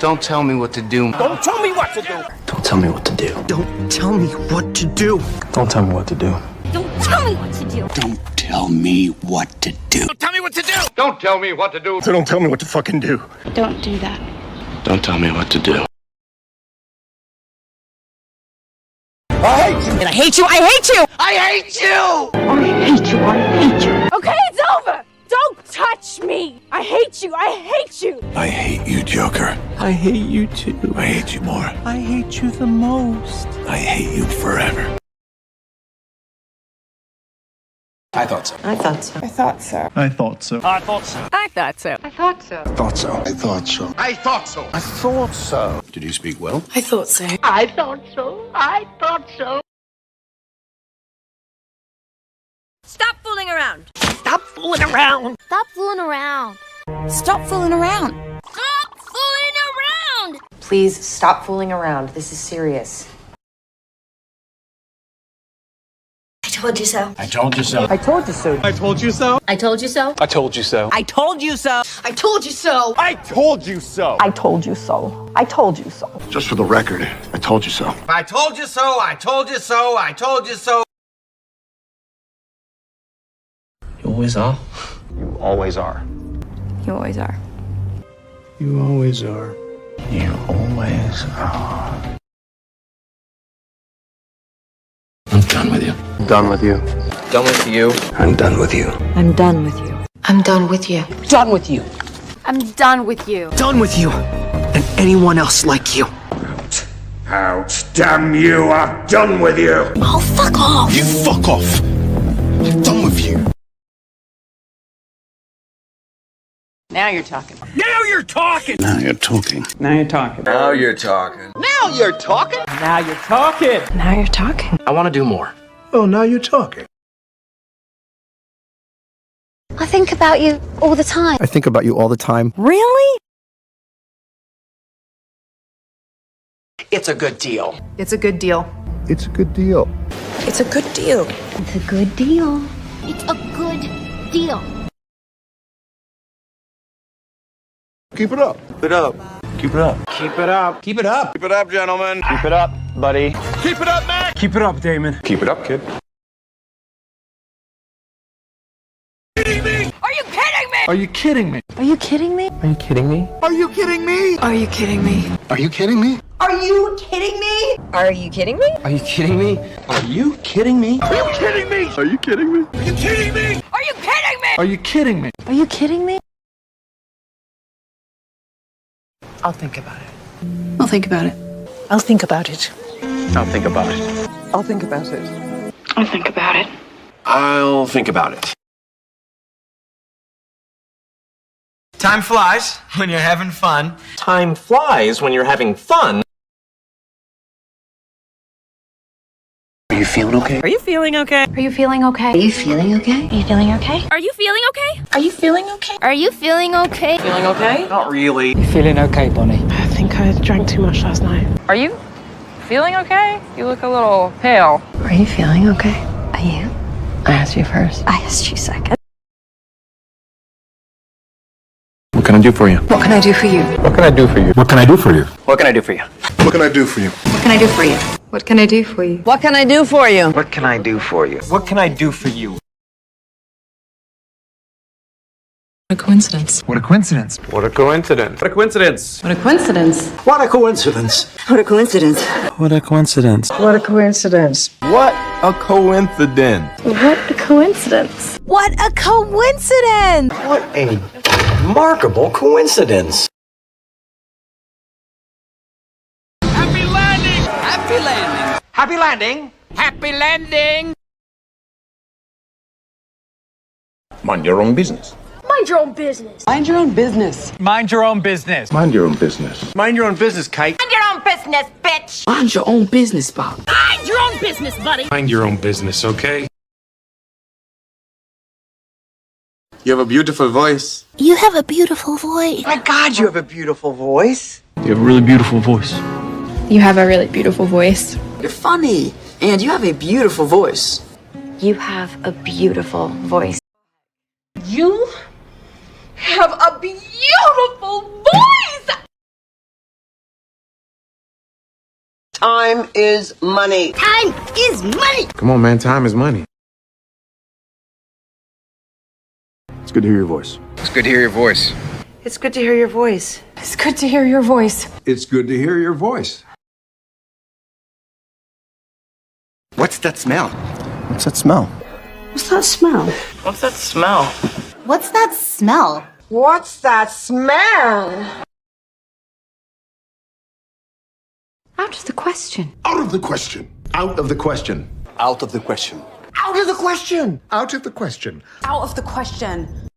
Don't tell me what to do. Don't tell me what to do. Don't tell me what to do. Don't tell me what to do. Don't tell me what to do. Don't tell me what to do. Don't tell me what to do. Don't tell me what to do. Don't tell me what to do. So don't tell me what to fucking do. Don't do that. Don't tell me what to do. I hate you. And I hate you. I hate you. I hate you. I hate you. I hate you. Okay, it's over. Don't touch me. I hate you. I hate you. I hate you, Joker. I hate you too. I hate you more. I hate you the most. I hate you forever. I thought so. I thought so. I thought so. I thought so. I thought so. I thought so. I thought so. I thought so. I thought so. I thought so. I thought so. Did you speak well? I thought so. I thought so. I thought so. Stop fooling around. Stop fooling around. Stop fooling around. Stop fooling around. Stop fooling around. Please stop fooling around. This is serious. I told you so. I told you so. I told you so. I told you so. I told you so. I told you so. I told you so. I told you so. I told you so. I told you so. I told you so. Just for the record, I told you so. I told you so. I told you so. I told you so. You always are. You always are. You always are. You always are. You always are. I'm done with you. I'm done with you. Done with you. I'm done with you. I'm done with you. I'm done with you. Done with you. I'm done with you. Done with you. And anyone else like you. Out. Damn you. I'm done with you. Oh, fuck off. You fuck off. I'm done with you. Now you're talking. Now you're talking. Now you're talking. Now you're talking. Now you're talking. Now you're talking. Now you're talking. Now you're talking. I want to do more. Oh, now you're talking. I think about you all the time. I think about you all the time. Really? It's a good deal. It's a good deal. It's a good deal. It's a good deal. It's a good deal. It's a good deal. Keep it up. Keep it up. Keep it up. Keep it up. Keep it up. Keep it up, gentlemen. Keep it up, buddy. Keep it up, Mac. Keep it up, Damon. Keep it up, kid. Are you kidding me? Are you kidding me? Are you kidding me? Are you kidding me? Are you kidding me? Are you kidding me? Are you kidding me? Are you kidding me? Are you kidding me? Are you kidding me? Are you kidding me? Are you kidding me? Are you kidding me? Are you kidding me? Are you kidding me? Are you kidding me? Are you kidding me? I'll think about it. I'll think about it. I'll think about it. I'll think about it. I'll think about it. I'll think about it. I'll think about it. Time flies when you're having fun. Time flies when you're having fun. Are you feeling okay? Are you feeling okay? Are you feeling okay? Are you feeling okay? Are you feeling okay? Are you feeling okay? Are you feeling okay? Are you feeling okay? Feeling okay? Not really. Feeling okay, Bonnie? I think I drank too much last night. Are you feeling okay? You look a little pale. Are you feeling okay? Are you? I asked you first. I asked you second. What can I do for you? What can I do for you? What can I do for you? What can I do for you? What can I do for you? What can I do for you? What can I do for you? What can I do for you? What can I do for you? What can I do for you? What can I do for you? What a coincidence. What a coincidence. What a coincidence. What a coincidence. What a coincidence. What a coincidence. What a coincidence. What a coincidence. What a coincidence. What a coincidence. What a coincidence. What a coincidence. What a remarkable coincidence. Happy landing. Happy landing. Happy landing. Happy landing. Mind your own business. Mind your own business. Mind your own business. Mind your own business. Mind your own business. Mind your own business, Kite. Mind your own business, bitch. Mind your own business, Bob. Mind your own business, buddy. Mind your own business, okay? You have a beautiful voice. You have a beautiful voice. My God, you have a beautiful voice. You have a really beautiful voice. You have a really beautiful voice. You're funny. And you have a beautiful voice. You have a beautiful voice. You have a beautiful voice. Time is money. Time is money. Come on, man. Time is money. It's good to hear your voice. It's good to hear your voice. It's good to hear your voice. It's good to hear your voice. It's good to hear your voice. What's that smell? What's that smell? What's that smell? What's that smell? What's that smell? What's that smell? Out of the question. Out of the question. Out of the question. Out of the question. Out of the question. Out of the question. Out of the question.